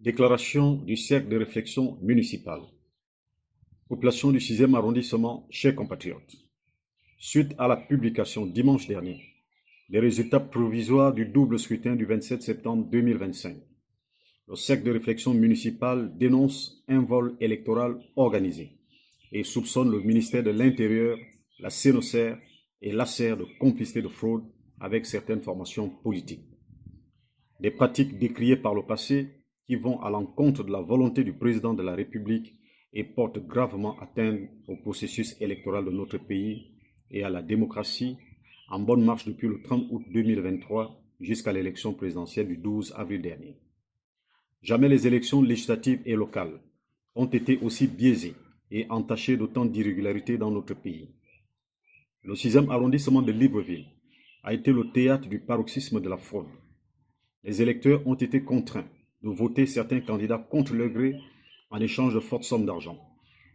Déclaration du cercle de réflexion municipal. Population du 6e arrondissement, chers compatriotes. Suite à la publication dimanche dernier des résultats provisoires du double scrutin du 27 septembre 2025, le cercle de réflexion municipal dénonce un vol électoral organisé et soupçonne le ministère de l'Intérieur, la CNOSER et l'ACER de complicité de fraude avec certaines formations politiques. Des pratiques décriées par le passé qui vont à l'encontre de la volonté du président de la République et portent gravement atteinte au processus électoral de notre pays et à la démocratie, en bonne marche depuis le 30 août 2023 jusqu'à l'élection présidentielle du 12 avril dernier. Jamais les élections législatives et locales ont été aussi biaisées et entachées d'autant d'irrégularités dans notre pays. Le 6e arrondissement de Libreville a été le théâtre du paroxysme de la fraude. Les électeurs ont été contraints de voter certains candidats contre leur gré en échange de fortes sommes d'argent,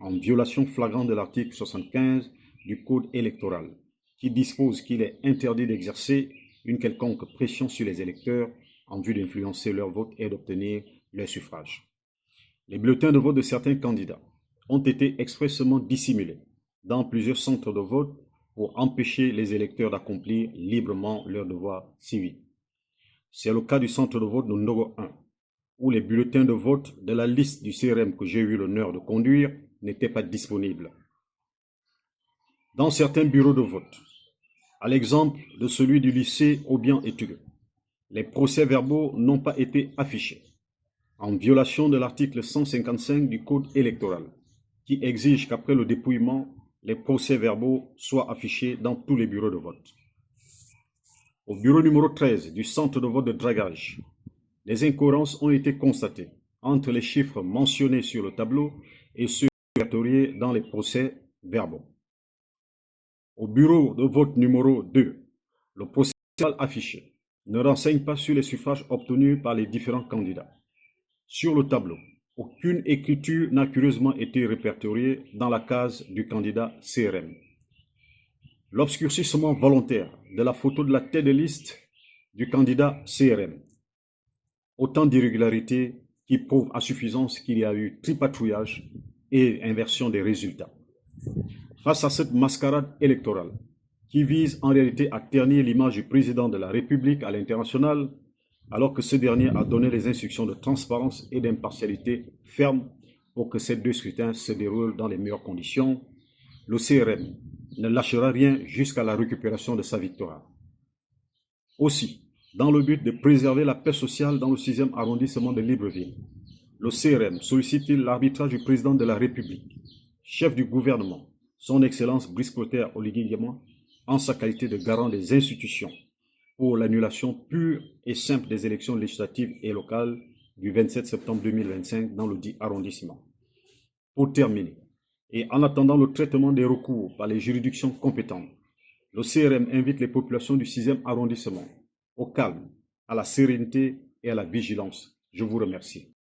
en violation flagrante de l'article 75 du Code électoral, qui dispose qu'il est interdit d'exercer une quelconque pression sur les électeurs en vue d'influencer leur vote et d'obtenir leur suffrage. Les bulletins de vote de certains candidats ont été expressément dissimulés dans plusieurs centres de vote pour empêcher les électeurs d'accomplir librement leur devoir civique. C'est le cas du centre de vote de Ndogo 1, où les bulletins de vote de la liste du CRM que j'ai eu l'honneur de conduire n'étaient pas disponibles. Dans certains bureaux de vote, à l'exemple de celui du lycée Obian-Etugue, les procès-verbaux n'ont pas été affichés, en violation de l'article 155 du Code électoral, qui exige qu'après le dépouillement, les procès-verbaux soient affichés dans tous les bureaux de vote. Au bureau numéro 13 du centre de vote de Dragage, des incohérences ont été constatées entre les chiffres mentionnés sur le tableau et ceux répertoriés dans les procès-verbaux. Au bureau de vote numéro 2, le procès-verbal affiché ne renseigne pas sur les suffrages obtenus par les différents candidats. Sur le tableau, aucune écriture n'a curieusement été répertoriée dans la case du candidat CRM. L'obscurcissement volontaire de la photo de la tête de liste du candidat CRM. Autant d'irrégularités qui prouvent à suffisance qu'il y a eu tripatouillage et inversion des résultats. Face à cette mascarade électorale qui vise en réalité à ternir l'image du président de la République à l'international, alors que ce dernier a donné les instructions de transparence et d'impartialité fermes pour que ces deux scrutins se déroulent dans les meilleures conditions, le CRM ne lâchera rien jusqu'à la récupération de sa victoire. Aussi, dans le but de préserver la paix sociale dans le 6e arrondissement de Libreville, le CRM sollicite l'arbitrage du président de la République, chef du gouvernement, son Excellence Brice Clotaire Oligui Nguema, en sa qualité de garant des institutions, pour l'annulation pure et simple des élections législatives et locales du 27 septembre 2025 dans le dit arrondissement. Pour terminer, et en attendant le traitement des recours par les juridictions compétentes, le CRM invite les populations du 6e arrondissement au calme, à la sérénité et à la vigilance. Je vous remercie.